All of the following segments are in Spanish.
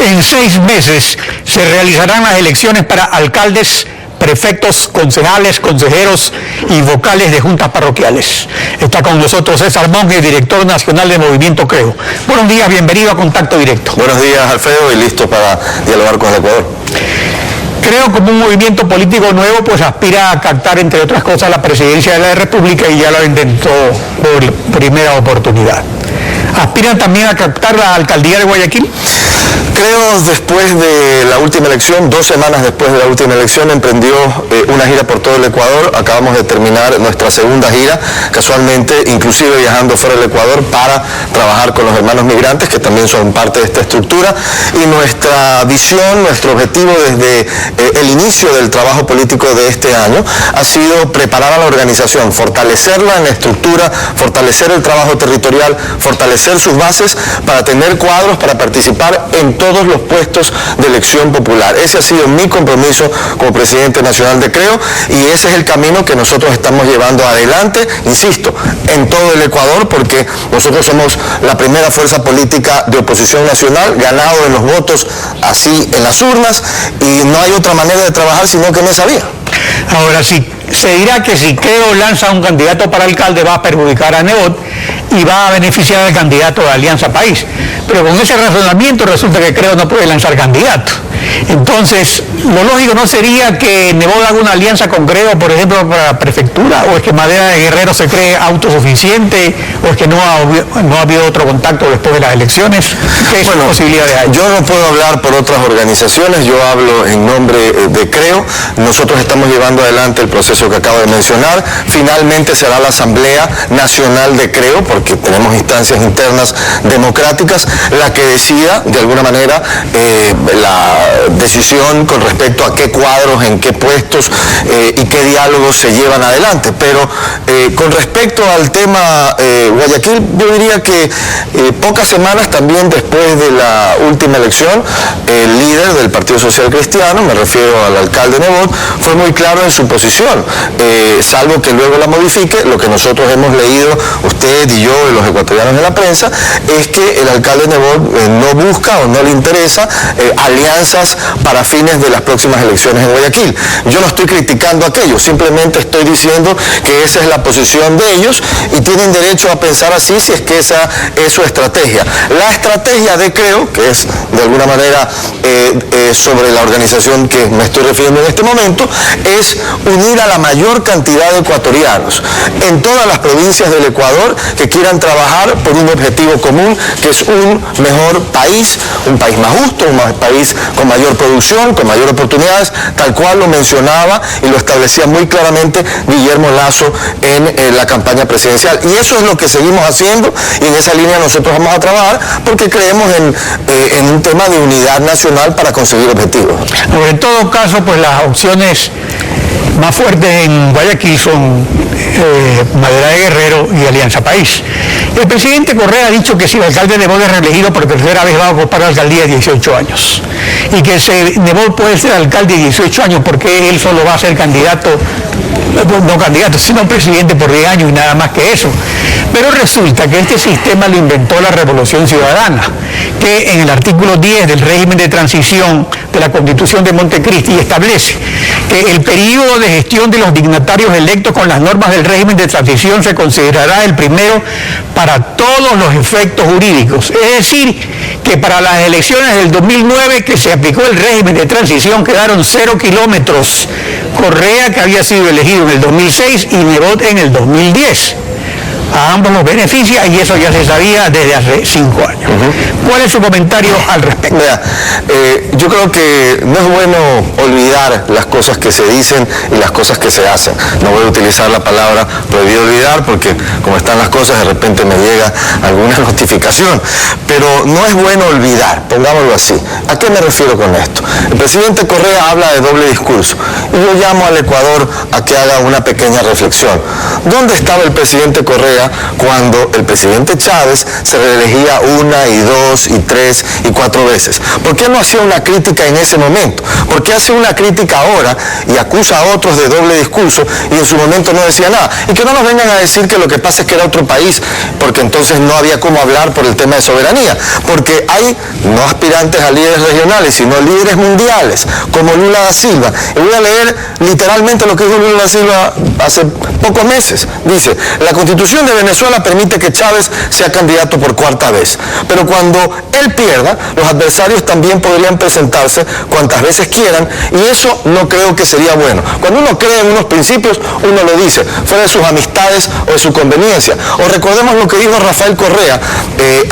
En 6 meses se realizarán las elecciones para alcaldes, prefectos, concejales, consejeros y vocales de juntas parroquiales. Está con nosotros César Monge, director nacional de Movimiento Creo. Buenos días, bienvenido a Contacto Directo. Buenos días, Alfredo, y listo para dialogar con el Ecuador. Creo, como un movimiento político nuevo, pues aspira a captar, entre otras cosas, la presidencia de la República y ya lo intentó por primera oportunidad. ¿Aspiran también a captar la alcaldía de Guayaquil? Creo, después de la última elección, 2 semanas después de la última elección, emprendió una gira por todo el Ecuador. Acabamos de terminar nuestra segunda gira, casualmente, inclusive viajando fuera del Ecuador para trabajar con los hermanos migrantes, que también son parte de esta estructura. Y nuestra visión, nuestro objetivo desde el inicio del trabajo político de este año ha sido preparar a la organización, fortalecerla en la estructura, fortalecer el trabajo territorial, fortalecer sus bases para tener cuadros, para participar en todos los puestos de elección popular. Ese ha sido mi compromiso como presidente nacional de Creo y ese es el camino que nosotros estamos llevando adelante, insisto, en todo el Ecuador, porque nosotros somos la primera fuerza política de oposición nacional, ganado en los votos así en las urnas, y no hay otra manera de trabajar sino que en esa vía. Ahora sí, se dirá que si Creo lanza un candidato para alcalde va a perjudicar a Nebot y va a beneficiar al candidato de Alianza País. Pero con ese razonamiento resulta que Creo no puede lanzar candidato. Entonces, lo lógico no sería que Nebot haga una alianza con Creo, por ejemplo, para la prefectura, o es que Madera de Guerrero se cree autosuficiente, o es que no ha habido otro contacto después de las elecciones. ¿Qué posibilidades hay? Yo no puedo hablar por otras organizaciones, yo hablo en nombre de Creo. Nosotros estamos llevando adelante el proceso que acabo de mencionar. Finalmente será la Asamblea Nacional de Creo, porque tenemos instancias internas democráticas, la que decida, de alguna manera, la decisión con respecto a qué cuadros, en qué puestos y qué diálogos se llevan adelante. Pero con respecto al tema Guayaquil, yo diría que pocas semanas también después de la última elección, el líder del Partido Social Cristiano, me refiero al alcalde Nebot, fue muy claro en su posición, salvo que luego la modifique. Lo que nosotros hemos leído, usted y yo y los ecuatorianos de la prensa, es que el alcalde Nebot no busca o no le interesa alianzas para fines de las próximas elecciones en Guayaquil. Yo no estoy criticando aquello, simplemente estoy diciendo que esa es la posición de ellos y tienen derecho a pensar así si es que esa es su estrategia. La estrategia de Creo, que es de alguna manera sobre la organización que me estoy refiriendo en este momento, es unir a la mayor cantidad de ecuatorianos en todas las provincias del Ecuador que quieran trabajar por un objetivo común, que es un mejor país, un país más justo, un país con mayor producción, con mayores oportunidades, tal cual lo mencionaba y lo establecía muy claramente Guillermo Lasso en la campaña presidencial. Y eso es lo que seguimos haciendo y en esa línea nosotros vamos a trabajar porque creemos en un tema de unidad nacional para conseguir objetivos. Pero en todo caso, pues las opciones más fuertes en Guayaquil son Madera de Guerrero y Alianza País. El presidente Correa ha dicho que si el alcalde Nebot es reelegido por tercera vez va a ocupar la alcaldía 18 años. Y que Nebot puede ser alcalde 18 años porque él solo va a ser candidato, no candidato, sino presidente por 10 años y nada más que eso. Pero resulta que este sistema lo inventó la Revolución Ciudadana, que en el artículo 10 del régimen de transición de la Constitución de Montecristi establece que el periodo de gestión de los dignatarios electos con las normas del régimen de transición se considerará el primero para todos los efectos jurídicos. Es decir, que para las elecciones del 2009 que se aplicó el régimen de transición quedaron 0 kilómetros. Correa, que había sido elegido en el 2006, y Nebot en el 2010. A ambos los beneficia y eso ya se sabía desde hace 5 años. ¿Cuál es su comentario al respecto? Mira, yo creo que no es bueno olvidar las cosas que se dicen y las cosas que se hacen. No voy a utilizar la palabra prohibido olvidar porque como están las cosas de repente me llega alguna notificación. Pero no es bueno olvidar, pongámoslo así. ¿A qué me refiero con esto? El presidente Correa habla de doble discurso y yo llamo al Ecuador a que haga una pequeña reflexión. ¿Dónde estaba el presidente Correa Correa cuando el presidente Chávez se reelegía 1, 2, 3 y 4 veces? ¿Por qué no hacía una crítica en ese momento? ¿Por qué hace una crítica ahora y acusa a otros de doble discurso y en su momento no decía nada? Y que no nos vengan a decir que lo que pasa es que era otro país, porque entonces no había cómo hablar por el tema de soberanía, porque hay no aspirantes a líderes regionales, sino líderes mundiales, como Lula da Silva. Y voy a leer literalmente lo que dijo Lula da Silva hace pocos meses. Dice: la Constitución de Venezuela permite que Chávez sea candidato por 4ª vez, pero cuando él pierda, los adversarios también podrían presentarse cuantas veces quieran, y eso no creo que sería bueno. Cuando uno cree en unos principios, uno lo dice, fuera de sus amistades o de su conveniencia. O recordemos lo que dijo Rafael Correa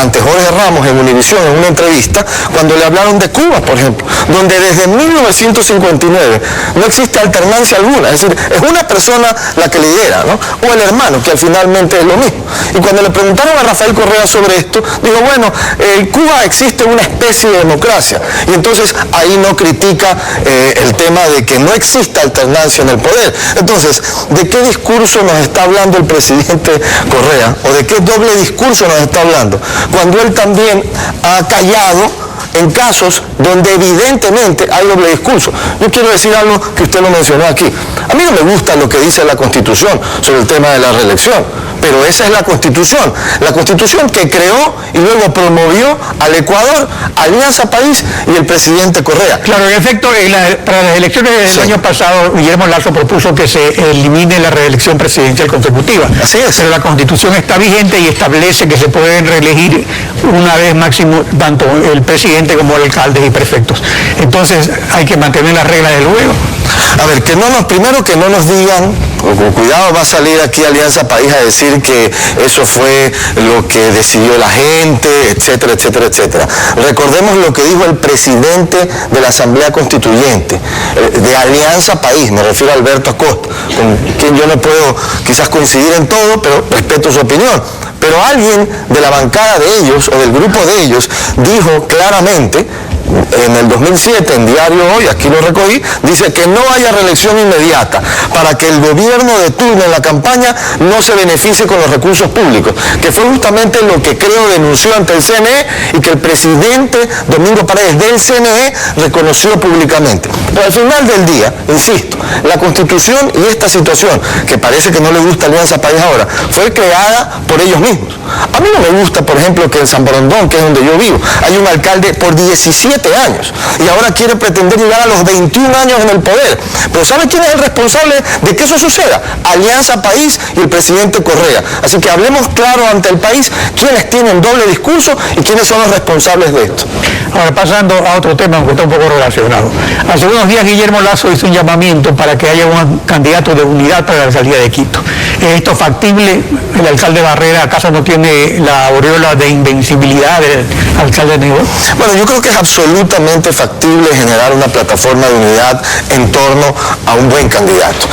ante Jorge Ramos en Univisión, en una entrevista, cuando le hablaron de Cuba, por ejemplo, donde desde 1959 no existe alternancia alguna, es decir, es una persona la que lidera, ¿no? O el hermano, que al finalmente es lo mismo. Y cuando le preguntaron a Rafael Correa sobre esto, dijo, bueno, en Cuba existe una especie de democracia, y entonces ahí no critica el tema de que no exista alternancia en el poder. Entonces, ¿de qué discurso nos está hablando el presidente Correa? ¿O de qué doble discurso nos está hablando? Cuando él también ha callado en casos donde evidentemente hay doble discurso. Yo quiero decir algo que usted lo mencionó aquí. A mí no me gusta lo que dice la Constitución sobre el tema de la reelección, pero esa es la Constitución que creó y luego promovió al Ecuador, Alianza País y el presidente Correa. Claro, en efecto, para las elecciones del año pasado, Guillermo Lasso propuso que se elimine la reelección presidencial consecutiva. Así es. Pero la Constitución está vigente y establece que se pueden reelegir una vez máximo tanto el presidente como alcaldes y prefectos. Entonces hay que mantener las reglas del juego. A ver, primero que no nos digan, con cuidado va a salir aquí Alianza País a decir que eso fue lo que decidió la gente, etcétera, etcétera, etcétera. Recordemos lo que dijo el presidente de la Asamblea Constituyente, de Alianza País, me refiero a Alberto Acosta, con quien yo no puedo quizás coincidir en todo, pero respeto su opinión. Pero alguien de la bancada de ellos, o del grupo de ellos, dijo claramente, en el 2007, en Diario Hoy, aquí lo recogí, dice que no haya reelección inmediata para que el gobierno de turno en la campaña no se beneficie con los recursos públicos, que fue justamente lo que Creo denunció ante el CNE y que el presidente Domingo Paredes del CNE reconoció públicamente. Pero al final del día, insisto, la Constitución y esta situación, que parece que no le gusta a Alianza País ahora, fue creada por ellos mismos. A mí no me gusta, por ejemplo, que en San Borondón, que es donde yo vivo, hay un alcalde por 17 años y ahora quiere pretender llegar a los 21 años en el poder. Pero ¿sabe quién es el responsable de que eso suceda? Alianza País y el presidente Correa. Así que hablemos claro ante el país quiénes tienen doble discurso y quiénes son los responsables de esto. Ahora, pasando a otro tema, aunque está un poco relacionado. Hace unos días Guillermo Lasso hizo un llamamiento para que haya un candidato de unidad para la alcaldía de Quito. ¿Es esto factible? ¿El alcalde Barrera acaso no tiene la aureola de invencibilidad del alcalde Nebo? Bueno, yo creo que es absolutamente factible generar una plataforma de unidad en torno a un buen candidato.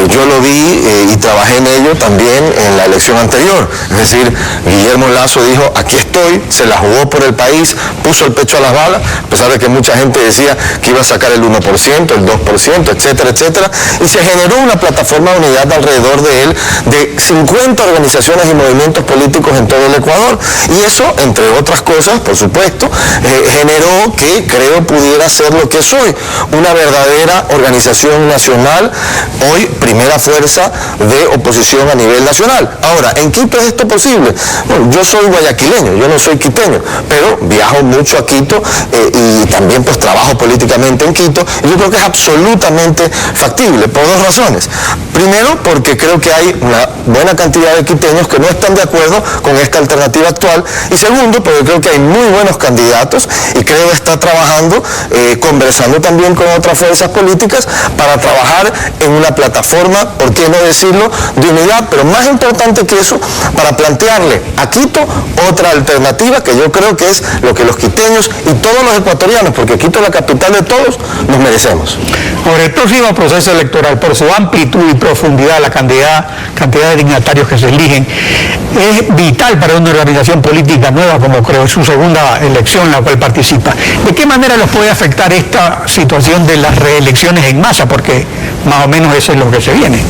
Yo lo vi y trabajé en ello también en la elección anterior. Es decir, Guillermo Lasso dijo, aquí estoy, se la jugó por el país, puso el pecho a las balas, a pesar de que mucha gente decía que iba a sacar el 1%, el 2%, etcétera, etcétera, y se generó una plataforma de unidad alrededor de él de 50 organizaciones y movimientos políticos en todo el Ecuador. Y eso, entre otras cosas, por supuesto, generó que Creo pudiera ser lo que es hoy, una verdadera organización nacional, hoy primera fuerza de oposición a nivel nacional. Ahora, ¿en Quito es esto posible? Bueno, yo soy guayaquileño, yo no soy quiteño, pero viajo mucho a Quito y también pues trabajo políticamente en Quito, y yo creo que es absolutamente factible, por dos razones. Primero, porque creo que hay una buena cantidad de quiteños que no están de acuerdo con esta alternativa actual, y segundo, porque creo que hay muy buenos candidatos y Creo está trabajando, conversando también con otras fuerzas políticas para trabajar en una plataforma, por qué no decirlo, de unidad, pero más importante que eso, para plantearle a Quito otra alternativa que yo creo que es lo que los quiteños y todos los ecuatorianos, porque Quito es la capital de todos, nos merecemos. Ahora, el próximo proceso electoral, por su amplitud y profundidad, la cantidad cantidad de dignatarios que se eligen, es vital para una organización política nueva como Creo, es su segunda elección en la cual participa. ¿De qué manera los puede afectar esta situación de las reelecciones en masa? Porque más o menos eso es lo que se viene.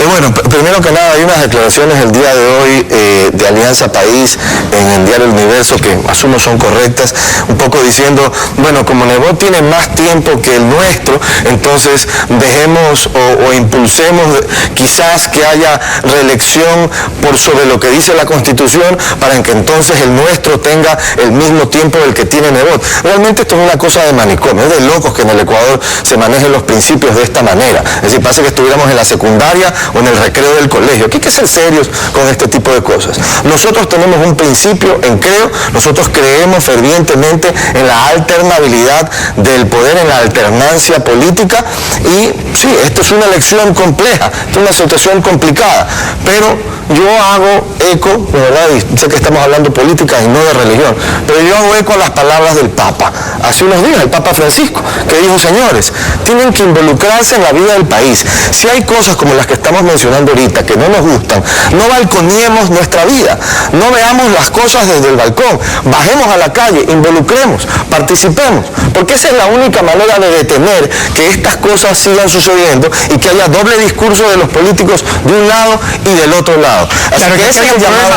Bueno, primero que nada, hay unas declaraciones el día de hoy de Alianza País en el diario El Universo que asumo son correctas, un poco diciendo, bueno, como Nebot tiene más tiempo que el nuestro, entonces dejemos o impulsemos quizás que haya reelección por sobre lo que dice la Constitución para que entonces el nuestro tenga el mismo tiempo del que tiene Nebot. Realmente esto es una cosa de manicomio, es de locos que en el Ecuador se manejen los principios de esta manera. Es decir, pasa que estuviéramos en la secundaria o en el recreo del colegio. Hay que ser serios con este tipo de cosas. Nosotros tenemos un principio en Creo, nosotros creemos fervientemente en la alternabilidad del poder, en la alternancia política, y sí, esto es una elección compleja, esto es una situación complicada, pero yo hago eco, de verdad, y sé que estamos hablando de política y no de religión, pero yo hago eco a las palabras del Papa. Hace unos días, el Papa Francisco, que dijo, señores, tienen que involucrarse en la vida del país. Si hay cosas como las que estamos mencionando ahorita, que no nos gustan, no balconiemos nuestra vida, no veamos las cosas desde el balcón, bajemos a la calle, involucremos, participemos, porque esa es la única manera de detener que estas cosas sigan sucediendo y que haya doble discurso de los políticos de un lado y del otro lado. Así claro, que ese es el llamado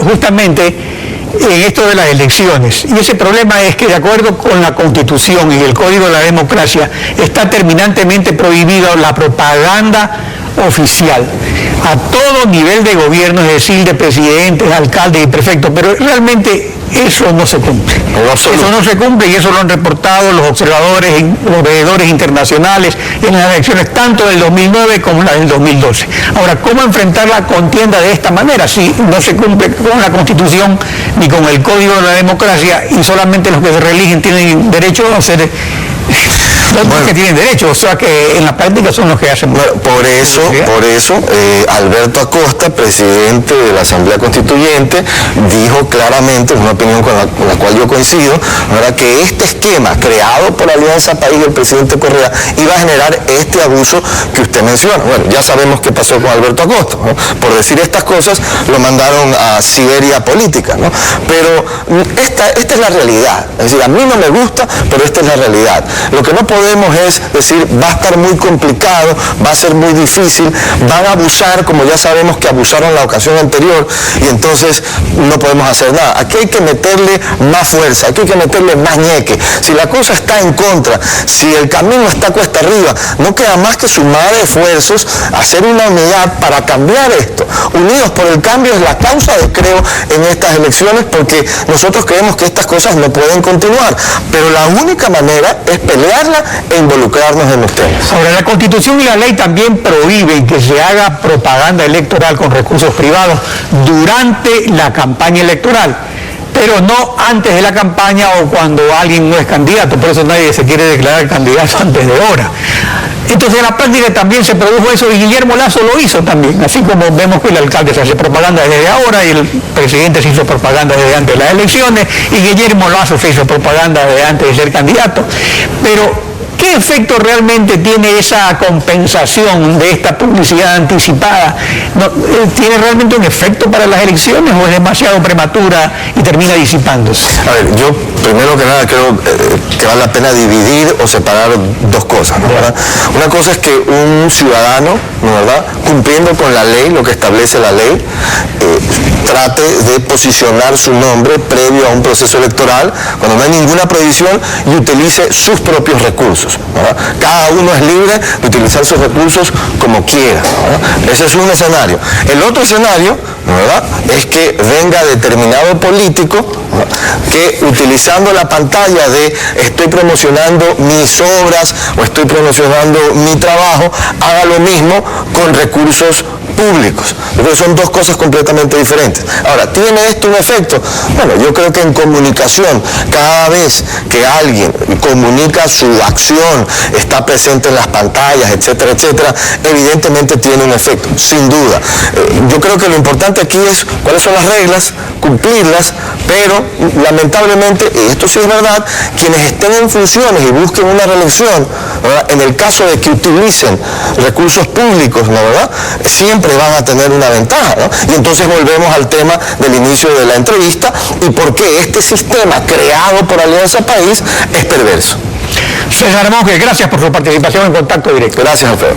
justamente en esto de las elecciones, y ese problema es que de acuerdo con la Constitución y el Código de la Democracia está terminantemente prohibida la propaganda oficial a todo nivel de gobierno, es decir, de presidentes, alcaldes y prefectos, pero realmente eso no se cumple. Eso no se cumple y eso lo han reportado los observadores, los veedores internacionales en las elecciones tanto del 2009 como las del 2012. Ahora, ¿cómo enfrentar la contienda de esta manera si no se cumple con la Constitución ni con el Código de la Democracia y solamente los que se reeligen tienen derecho a ser... Bueno, que tienen derecho, o sea que en la práctica son los que hacen. Bueno, por eso, Alberto Acosta, presidente de la Asamblea Constituyente, dijo claramente, es una opinión con la cual yo coincido, ¿verdad?, que este esquema creado por Alianza País del presidente Correa iba a generar este abuso que usted menciona. Bueno, ya sabemos qué pasó con Alberto Acosta, ¿no? Por decir estas cosas lo mandaron a Siberia política, ¿no? Pero esta es la realidad. Es decir, a mí no me gusta, pero esta es la realidad. Lo que no podemos es decir, va a estar muy complicado, va a ser muy difícil, van a abusar, como ya sabemos que abusaron la ocasión anterior, y entonces no podemos hacer nada. Aquí hay que meterle más fuerza, aquí hay que meterle más ñeque. Si la cosa está en contra, si el camino está cuesta arriba, no queda más que sumar esfuerzos, hacer una unidad para cambiar esto. Unidos por el Cambio es la causa de Creo en estas elecciones, porque nosotros creemos que estas cosas no pueden continuar, pero la única manera es pelearla e involucrarnos en los temas. Ahora, la Constitución y la ley también prohíben que se haga propaganda electoral con recursos privados durante la campaña electoral, pero no antes de la campaña o cuando alguien no es candidato. Por eso nadie se quiere declarar candidato antes de hora. Entonces en la práctica también se produjo eso y Guillermo Lasso lo hizo también, así como vemos que el alcalde se hace propaganda desde ahora y el presidente se hizo propaganda desde antes de las elecciones y Guillermo Lasso se hizo propaganda desde antes de ser candidato. Pero ¿qué efecto realmente tiene esa compensación de esta publicidad anticipada? ¿Tiene realmente un efecto para las elecciones o es demasiado prematura y termina disipándose? A ver, yo primero que nada creo que vale la pena dividir o separar dos cosas, ¿no? ¿Verdad? Una cosa es que un ciudadano, ¿no? ¿Verdad?, cumpliendo con la ley, lo que establece la ley, trate de posicionar su nombre previo a un proceso electoral, cuando no hay ninguna prohibición, y utilice sus propios recursos, ¿verdad? Cada uno es libre de utilizar sus recursos como quiera, ¿verdad? Ese es un escenario. El otro escenario, ¿verdad?, es que venga determinado político, ¿verdad?, que utilizando la pantalla de estoy promocionando mis obras o estoy promocionando mi trabajo, haga lo mismo con recursos públicos. Entonces son dos cosas completamente diferentes. Ahora, ¿tiene esto un efecto? Bueno, yo creo que en comunicación, cada vez que alguien comunica su acción, está presente en las pantallas, etcétera, etcétera, evidentemente tiene un efecto, sin duda. Yo creo que lo importante aquí es cuáles son las reglas, cumplirlas, pero lamentablemente, y esto sí es verdad, quienes estén en funciones y busquen una reelección, ¿verdad? En el caso de que utilicen recursos públicos, ¿no, verdad?, siempre van a tener una ventaja, ¿no? Y entonces volvemos al tema del inicio de la entrevista y por qué este sistema creado por Alianza País es perverso. César Monge, gracias por su participación en Contacto Directo. Gracias, Alfredo.